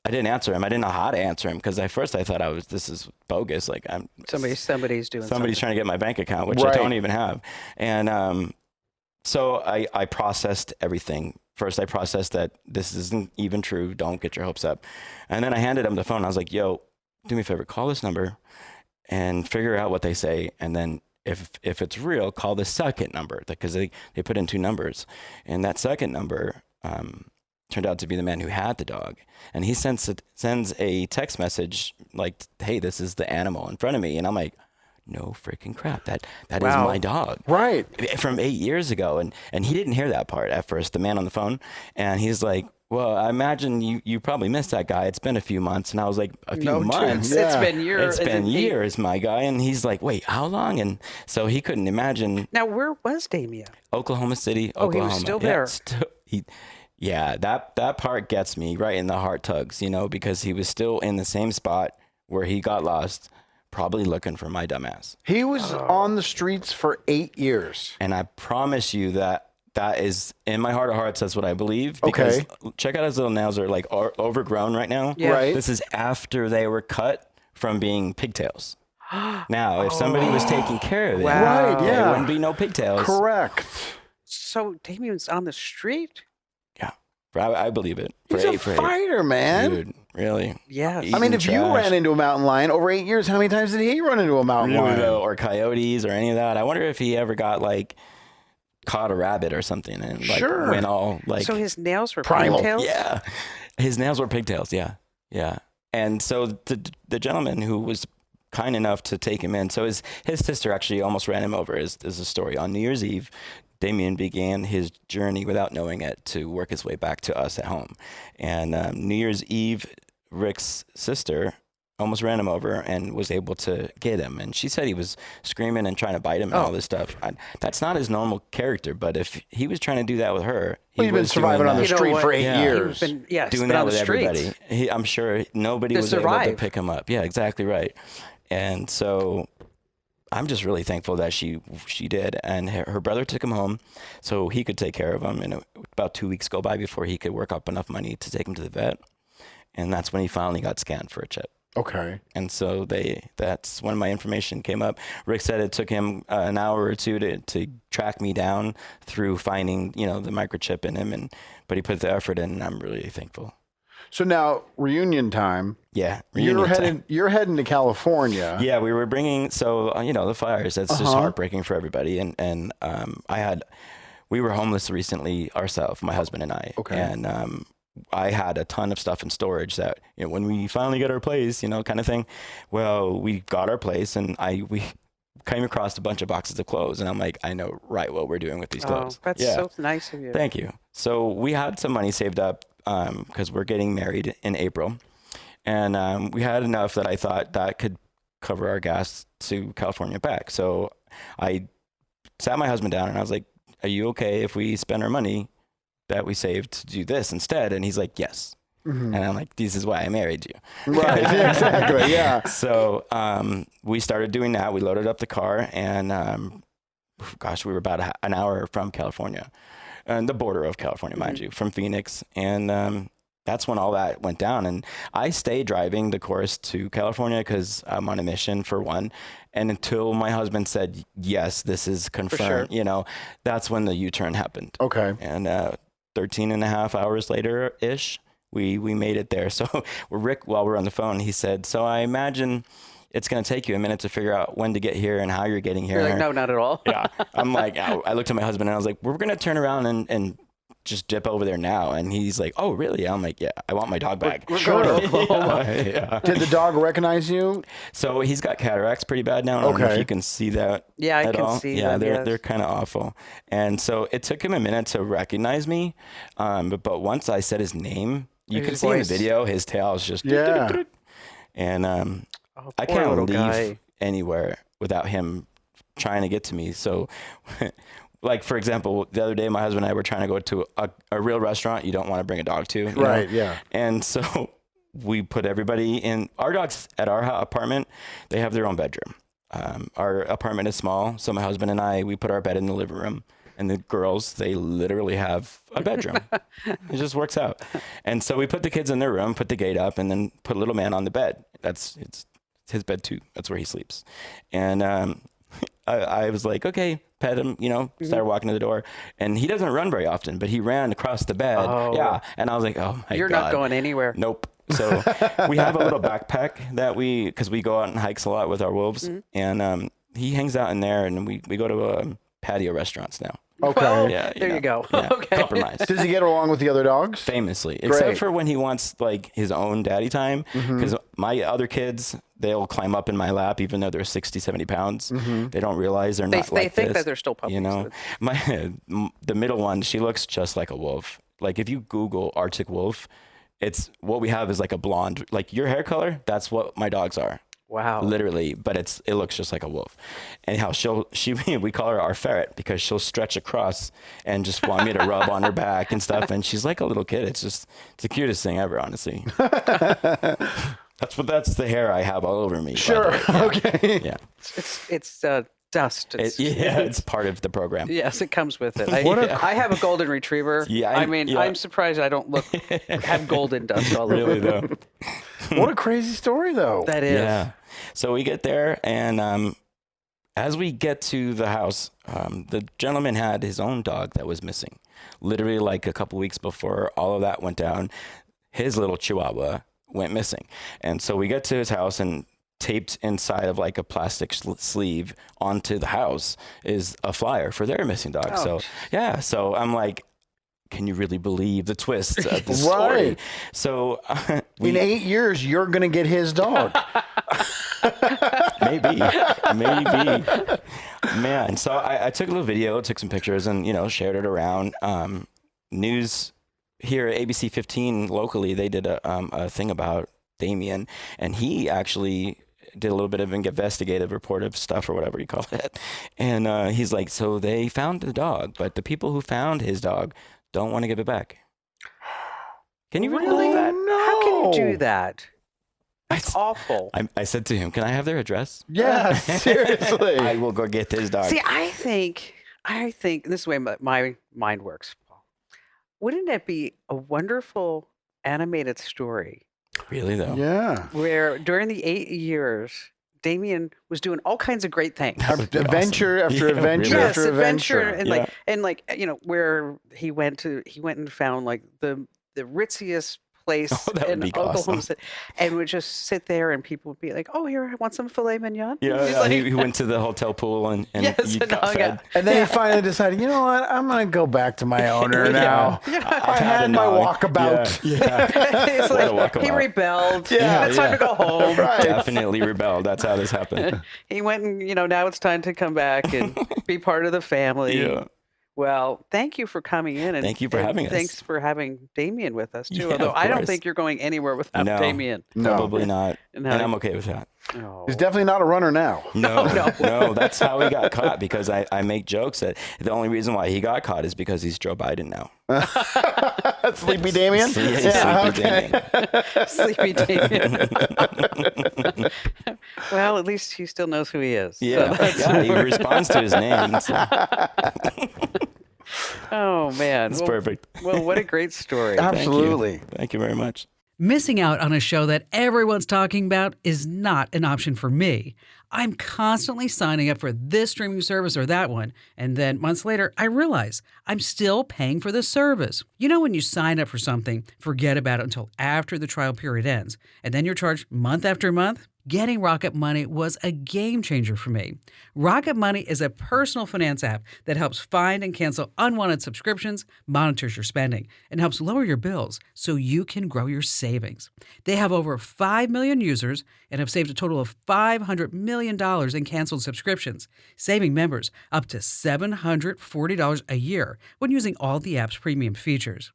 I didn't answer him. I didn't know how to answer him, because at first I thought this is bogus. Like
Somebody's doing
somebody's trying to get my bank account, which I don't even have. And so I processed everything. First, I processed that this isn't even true. Don't get your hopes up. And then I handed him the phone. I was like, yo, do me a favor, call this number and figure out what they say. And then if it's real, call the second number, because they put in 2 numbers. And that second number turned out to be the man who had the dog. And he sends a text message like, hey, this is the animal in front of me. And I'm like, no freaking crap. That is my dog.
Right.
From 8 years ago. And he didn't hear that part at first, the man on the phone. And he's like, well, I imagine you probably missed that guy. It's been a few months. And I was like, a few months?
It's been years.
It's been years, my guy. And he's like, wait, how long? And so he couldn't imagine.
Now, where was Damian?
Oklahoma City, Oklahoma.
He was still there.
Yeah, that part gets me right in the heart tugs, you know, because he was still in the same spot where he got lost, probably looking for my dumbass.
He was on the streets for 8 years.
And I promise you that is, in my heart of hearts, that's what I believe. Because check out his little nails are like overgrown right now.
Yeah.
Right.
This is after they were cut from being pigtails. Now, if somebody was taking care of it,
Right,
there wouldn't be no pigtails.
Correct.
So Damian's on the street?
Yeah, I believe it.
He's a fighter, man.
Dude, really?
Yeah.
I mean, if you ran into a mountain lion over 8 years, how many times did he run into a mountain lion?
Or coyotes or any of that. I wonder if he ever got like caught a rabbit or something and like went all like.
So his nails were
primal.
pigtails?
Yeah, his nails were pigtails. Yeah. And so the gentleman who was kind enough to take him in. So his sister actually almost ran him over. Is a story on New Year's Eve. Damian began his journey without knowing it to work his way back to us at home. And New Year's Eve, Rick's sister almost ran him over and was able to get him. And she said he was screaming and trying to bite him and all this stuff. That's not his normal character, but if he was trying to do that with her,
he'd been surviving on the street for 8 years.
Doing that with everybody. I'm sure nobody was able to pick him up. Yeah, exactly right. And so I'm just really thankful that she did. And her brother took him home so he could take care of him. And about 2 weeks go by before he could work up enough money to take him to the vet. And that's when he finally got scanned for a chip.
Okay.
And so that's when my information came up. Rick said it took him an hour or two to track me down through finding, the microchip in him. But he put the effort in, and I'm really thankful.
So now reunion time.
Yeah.
You're heading to California.
Yeah, we were bringing, the fires, that's just heartbreaking for everybody. And we were homeless recently ourselves, my husband and I.
Okay.
And I had a ton of stuff in storage that, when we finally get our place, kind of thing. Well, we got our place and we came across a bunch of boxes of clothes, and I'm like, I know right what we're doing with these clothes.
That's so nice of you.
Thank you. So we had some money saved up because we're getting married in April. And we had enough that I thought that could cover our gas to California back. So I sat my husband down and I was like, are you okay if we spend our money that we saved to do this instead? And he's like, yes. Mm-hmm. And I'm like, this is why I married you.
Right, exactly, yeah.
So we started doing that. We loaded up the car and, we were about an hour from California. And the border of California, mind you, from Phoenix. And that's when all that went down. And I stayed driving the course to California because I'm on a mission, for one. And until my husband said, yes, this is confirmed, that's when the U-turn happened.
Okay.
And 13 and a half hours later-ish, we made it there. So Rick, while we're on the phone, he said, so I imagine it's going to take you a minute to figure out when to get here and how you're getting here.
You're like, no, not at all.
Yeah. I'm like, I looked at my husband and I was like, we're going to turn around and just dip over there now. And he's like, oh, really? I'm like, yeah, I want my dog back.
We're going to Oklahoma.
Yeah.
Did the dog recognize you?
So he's got cataracts pretty bad now. I don't know if you can see that.
Yeah, I
at
can
all.
see
Yeah,
them,
they're kind of awful. And so it took him a minute to recognize me. But once I said his name, you
His
can see in the
voice.
video, his tail is just.
Yeah.
And
Oh,
I
poor
can't
little
leave
guy.
anywhere without him trying to get to me. So, like, for example, the other day, my husband and I were trying to go to a real restaurant you don't want to bring a dog to. You
Right,
know?
yeah.
And so we put everybody in. Our dogs at our apartment, they have their own bedroom. Our apartment is small, so my husband and I, we put our bed in the living room. And the girls, they literally have a bedroom. It just works out. And so we put the kids in their room, put the gate up, and then put little man on the bed. It's his bed too. That's where he sleeps. And I was like, okay, pet him, started walking to the door. And he doesn't run very often, but he ran across the bed.
Oh.
Yeah. And I was like, oh my
You're
God.
not going anywhere.
Nope. So we have a little backpack that because we go out and hikes a lot with our wolves. And he hangs out in there, and we go to patio restaurants now.
Okay.
Well,
Yeah,
there you go.
Yeah,
Okay.
compromise.
Does he get along with the other dogs?
Famously,
Great.
except for when he wants like his own daddy time, because my other kids, they'll climb up in my lap even though they're 60, 70 pounds. They don't realize they're not
They
like
think
this,
that they're still puppies.
the middle one, she looks just like a wolf. Like if you Google Arctic wolf, it's what we have is like a blonde, like your hair color. That's what my dogs are.
Wow.
Literally, but it looks just like a wolf. Anyhow, we call her our ferret because she'll stretch across and just want me to rub on her back and stuff. And she's like a little kid. It's the cutest thing ever, honestly. That's the hair I have all over me.
Sure.
Yeah.
Okay.
Yeah.
It's dust.
It's part of the program.
Yes, it comes with it. I have a golden retriever.
Yeah,
I'm surprised I don't have golden dust all
Really
over.
though.
What a crazy story, though.
That is.
Yeah. So we get there, and as we get to the house, the gentleman had his own dog that was missing. Literally, like a couple weeks before all of that went down, his little Chihuahua went missing. And so we get to his house, and taped inside of like a plastic sleeve onto the house is a flyer for their missing dog.
Oh.
So yeah, so I'm like, can you really believe the twist of the
Right.
story? So
In 8 years, you're going to get his dog.
maybe, man. So I took a little video, took some pictures, and shared it around. News here at ABC 15 locally, they did a thing about Damian, and he actually did a little bit of investigative reportive stuff or whatever you call it. And he's like, so they found the dog, but the people who found his dog don't want to give it back. Can you really believe that?
How can you do that?
That's
That's awful.
I said to him, can I have their address?
Yeah, seriously.
I will go get this dog.
See, I think this is the way my mind works. Wouldn't it be a wonderful animated story
Really though?
Yeah.
where during the 8 years, Damian was doing all kinds of great things?
That would be
Adventure
awesome.
after
Yeah,
adventure
really.
Yes,
after
adventure
adventure.
and where he went and found like the ritziest place
Oh, that would
in
be
Oklahoma
awesome.
City, and would just sit there and people would be like, "Oh, here, I want some filet mignon."
Yeah,
He's
yeah.
like,
He went to the hotel pool and
Yes,
you
and
got
hung
fed.
out.
And then he finally decided, you know what? I'm going to go back to my owner now. I
I've
had my
enough.
walkabout.
Yeah.
it's
What a
like he
walkabout.
rebelled.
Yeah,
It's time to go home.
Right.
Definitely rebelled. That's how this happened.
He went and now it's time to come back and be part of the family.
Yeah.
Well, thank you for coming in. And
Thank you for
and
having us.
Thanks for having Damien with us, too.
Yeah,
Although
of
I don't
course.
think you're going anywhere without
No.
Damien.
No.
Probably not.
No.
And I'm okay with that.
Oh.
He's definitely not a runner now.
No, no, that's how he got caught, because I make jokes that the only reason why he got caught is because he's Joe Biden now.
Sleepy Damien?
Yeah, he's Sleepy Damien.
Sleepy Damien. Well, at least he still knows who he is. So
Yeah,
that's
yeah, he responds to his name. So
Oh, man.
it's
Well,
perfect.
well, what a great story.
Absolutely.
Thank you very much.
Missing out on a show that everyone's talking about is not an option for me. I'm constantly signing up for this streaming service or that one, and then months later, I realize I'm still paying for the service. You know when you sign up for something, forget about it until after the trial period ends, and then you're charged month after month? Getting Rocket Money was a game changer for me. Rocket Money is a personal finance app that helps find and cancel unwanted subscriptions, monitors your spending, and helps lower your bills so you can grow your savings. They have over 5 million users and have saved a total of $500 million in canceled subscriptions, saving members up to $740 a year when using all the app's premium features.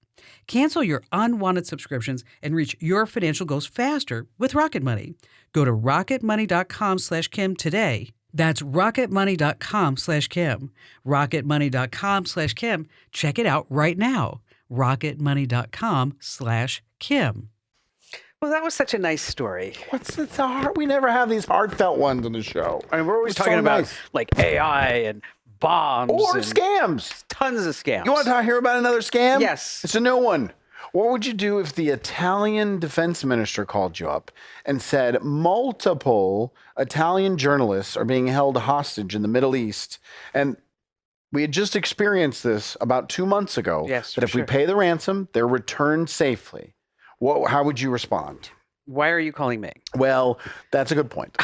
Cancel your unwanted subscriptions and reach your financial goals faster with Rocket Money. Go to rocketmoney.com/Kim today. That's rocketmoney.com/Kim. Rocketmoney.com/Kim. Check it out right now. Rocketmoney.com/Kim.
Well, that was such a nice story.
We never have these heartfelt ones on the show.
I mean, we're always
It's
talking
so
about
nice.
like AI and bombs
Or
and
scams.
tons of scams.
You want to hear about another scam?
Yes.
It's a new one. What would you do if the Italian defense minister called you up and said multiple Italian journalists are being held hostage in the Middle East? And we had just experienced this about 2 months ago.
Yes,
that
for
if we
sure.
pay the ransom, they're returned safely. How would you respond?
Why are you calling me?
Well, that's a good point.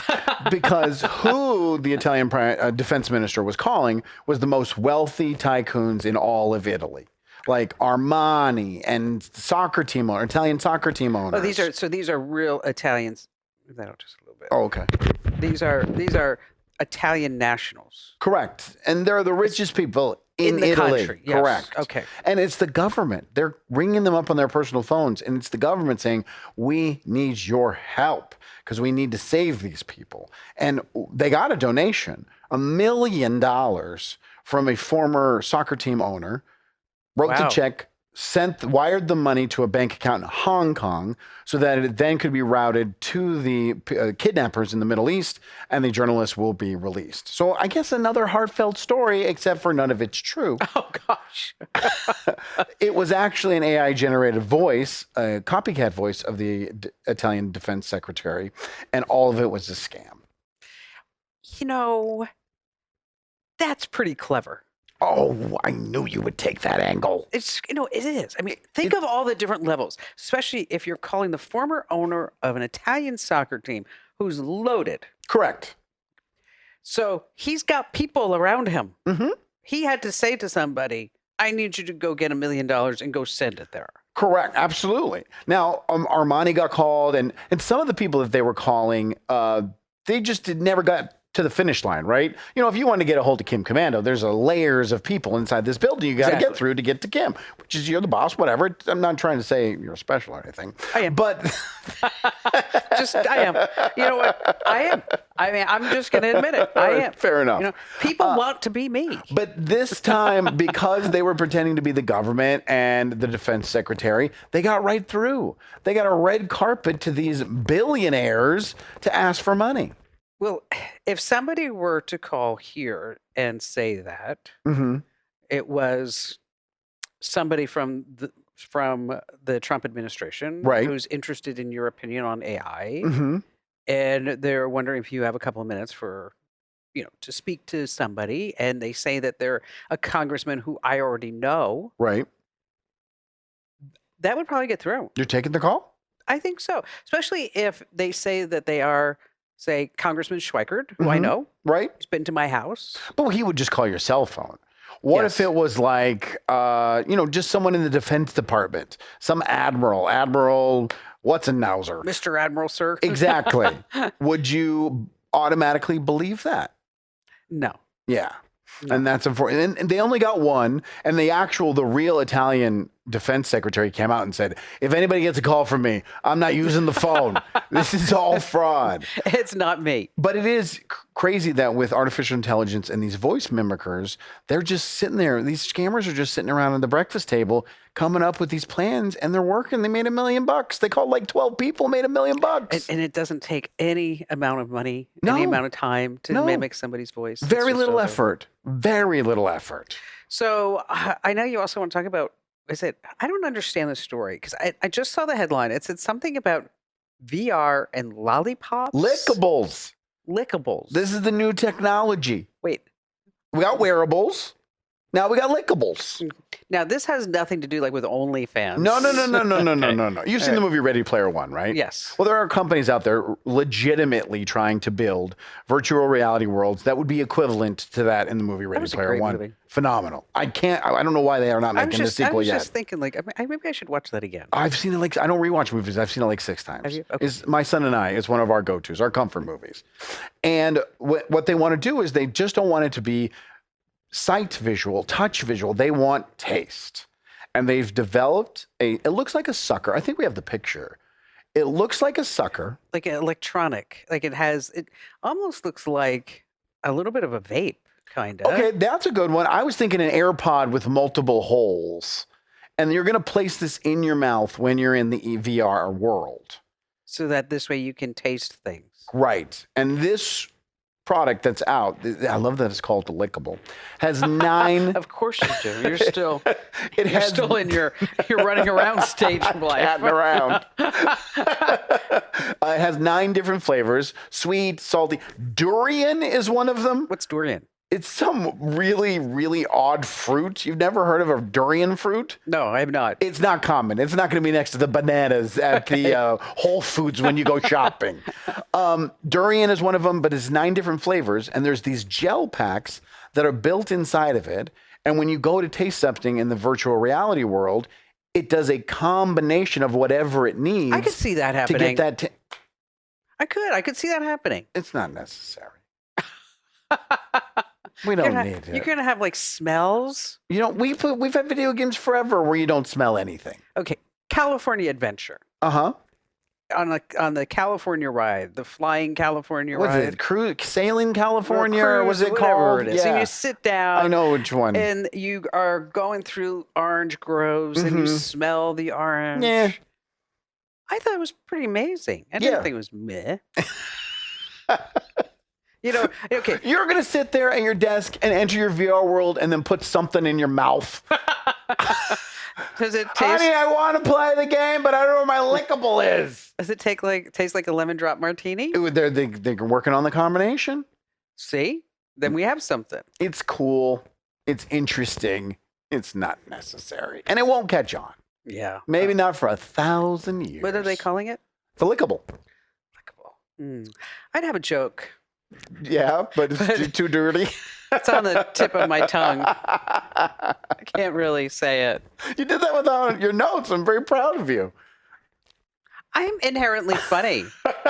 Because who the Italian defense minister was calling was the most wealthy tycoons in all of Italy. Like Armani and Italian soccer team owners.
Oh, these are real Italians. Move that out just a little bit.
Oh, okay.
These are Italian nationals.
Correct. And they're the richest people in
the
Italy.
country. Yes.
Correct.
Okay.
And it's the government. They're ringing them up on their personal phones. And it's the government saying, we need your help because we need to save these people. And they got a donation, $1 million from a former soccer team owner, wrote the
Wow.
check, wired the money to a bank account in Hong Kong so that it then could be routed to the kidnappers in the Middle East, and the journalists will be released. So I guess another heartfelt story, except for none of it's true.
Oh, gosh.
It was actually an AI-generated voice, a copycat voice of the Italian defense secretary, and all of it was a scam.
You know, that's pretty clever.
Oh, I knew you would take that angle.
It is. I mean, think of all the different levels, especially if you're calling the former owner of an Italian soccer team who's loaded.
Correct.
So he's got people around him.
Mm-hmm.
He had to say to somebody, I need you to go get $1 million and go send it there.
Correct. Absolutely. Now, Armani got called, and some of the people that they were calling, they just never got to the finish line, right? You know, if you want to get a hold of Kim Commando, there's layers of people inside this building you got to get through to get to Kim, which is you're the boss, whatever. I'm not trying to say you're special or anything.
I am.
But
I am. You know what? I am. I mean, I'm just going to admit it. I am.
Fair enough.
You know, people want to be me.
But this time, because they were pretending to be the government and the defense secretary, they got right through. They got a red carpet to these billionaires to ask for money.
Well, if somebody were to call here and say that,
Mm-hmm.
it was somebody from the Trump administration,
Right.
who's interested in your opinion on AI,
Mm-hmm.
and they're wondering if you have a couple of minutes for, to speak to somebody, and they say that they're a congressman who I already know,
Right.
that would probably get through.
You're taking the call?
I think so, especially if they say that they are, say, Congressman Schweikert, who I
Mhm.
know.
Right.
He's been to my house.
But he would just call your cell phone. What
Yes.
if it was like, just someone in the Defense Department, some admiral, what's a nouser?
Mr. Admiral, sir.
Exactly. Would you automatically believe that?
No.
Yeah.
No.
And that's unfortunate. And they only got one. And the real Italian defense secretary came out and said, if anybody gets a call from me, I'm not using the phone. This is all fraud.
It's not me.
But it is crazy that with artificial intelligence and these voice mimickers, they're just sitting there. These scammers are just sitting around at the breakfast table coming up with these plans, and they're working. They made $1 million. They called like 12 people, made $1 million.
And it doesn't take any amount of money,
No.
any amount of time to
No.
mimic somebody's voice. It's
Very
just
little
over.
effort. Very little effort.
So I know you also want to talk about, I don't understand the story because I just saw the headline. It said something about VR and lollipops.
Lickables.
Lickables.
This is the new technology.
Wait,
We got wearables. Now we got lickables.
Now, this has nothing to do like with OnlyFans.
No. You've seen the movie Ready Player One, right?
Yes.
Well, there are companies out there legitimately trying to build virtual reality worlds that would be equivalent to that in the movie Ready
was a
Player
great
One.
movie.
Phenomenal. I don't know why they are not making the sequel
I was
yet.
just thinking, like, maybe I should watch that again.
I've seen it I don't rewatch movies. I've seen it 6 times.
Have you? Okay.
My son and I, it's one of our go-tos, our comfort movies. And what they want to do is they just don't want it to be sight visual, touch visual. They want taste. And they've developed it looks like a sucker. I think we have the picture. It looks like a sucker.
Like an electronic. Like it almost looks like a little bit of a vape, kind of.
Okay, that's a good one. I was thinking an AirPod with multiple holes. And you're going to place this in your mouth when you're in the VR world.
So that this way you can taste things.
Right. And this product that's out, I love that it's called the Lickable, has 9.
Of course you do. You're still
You're
still in your running around stage of life.
Patting around. It has 9 different flavors: sweet, salty. Durian is one of them.
What's durian?
It's some really, really odd fruit. You've never heard of a durian fruit?
No, I have not.
It's not common. It's not going to be next to the bananas at the Whole Foods when you go shopping. Durian is one of them, but it's 9 different flavors. And there's these gel packs that are built inside of it. And when you go to taste something in the virtual reality world, it does a combination of whatever it needs.
I could see that
to
happening.
get that.
I could see that happening.
It's not necessary. We don't need it.
You're gonna have like smells.
You know, we've had video games forever where you don't smell anything.
Okay, California Adventure.
Uh-huh.
On the California ride, the flying California
What's
ride.
it? Sailing California?
Or
Or was it
whatever
called?
It is. And you sit down.
I know which one.
And you are going through orange groves and you smell the orange.
Yeah.
I thought it was pretty amazing. I didn't think it was meh. You know, okay.
You're going to sit there at your desk and enter your VR world and then put something in your mouth.
Does it taste?
Honey, I want to play the game, but I don't know where my lickable is.
Does it taste like a lemon drop martini?
They're working on the combination.
See? Then we have something.
It's cool. It's interesting. It's not necessary. And it won't catch on.
Yeah.
Maybe not for 1,000 years.
What are they calling it?
The lickable.
I'd have a joke.
Yeah, but it's too dirty.
It's on the tip of my tongue. I can't really say it.
You did that without your notes. I'm very proud of you.
I'm inherently funny.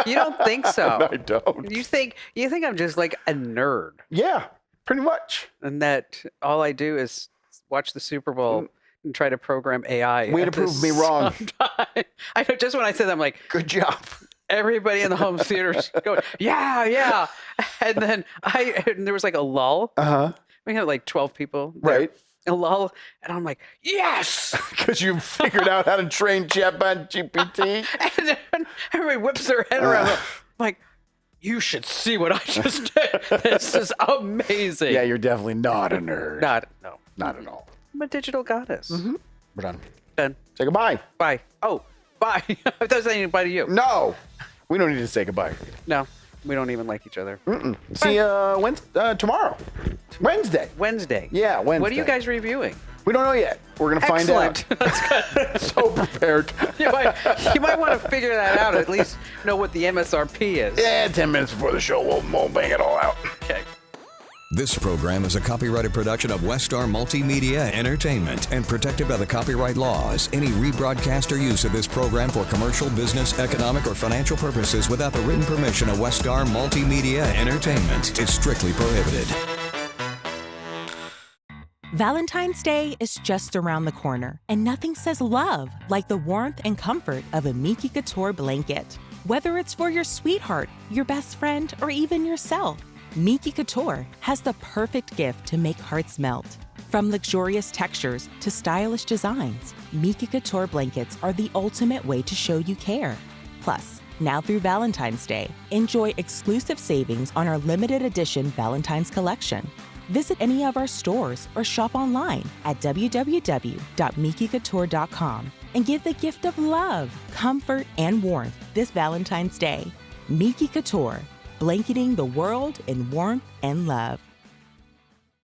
You don't think so?
No, I don't.
You think I'm just like a nerd?
Yeah, pretty much.
And that all I do is watch the Super Bowl and try to program AI.
Way to prove me wrong.
I know. Just when I said that, I'm like,
good job.
Everybody in the home theater's going, yeah. And then there was like a lull.
Uh-huh.
We had like 12 people. There.
Right.
A lull. And I'm like, yes.
Because you figured out how to train GPT.
And then everybody whips their head around. I'm like, you should see what I just did. This is amazing.
Yeah, you're definitely not a nerd.
Not
at all.
I'm a digital goddess.
Mm-hmm. We're done.
Done.
Say goodbye.
Bye. Oh, bye. I thought I was saying goodbye to you.
No. We don't need to say goodbye.
No, we don't even like each other.
See you tomorrow. Wednesday.
Wednesday.
Yeah, Wednesday.
What are you guys reviewing?
We don't know yet. We're going to find out.
That's good.
So prepared.
You might want to figure that out. At least know what the MSRP is.
Yeah, 10 minutes before the show, we'll bang it all out.
Okay.
This program is a copyrighted production of Westar Multimedia Entertainment and protected by the copyright laws. Any rebroadcast or use of this program for commercial, business, economic, or financial purposes without the written permission of Westar Multimedia Entertainment is strictly prohibited.
Valentine's Day is just around the corner, and nothing says love like the warmth and comfort of a Miki Couture blanket. Whether it's for your sweetheart, your best friend, or even yourself, Miki Couture has the perfect gift to make hearts melt. From luxurious textures to stylish designs, Miki Couture blankets are the ultimate way to show you care. Plus, now through Valentine's Day, enjoy exclusive savings on our limited edition Valentine's collection. Visit any of our stores or shop online at www.mikicouture.com and give the gift of love, comfort, and warmth this Valentine's Day. Miki Couture, blanketing the world in warmth and love.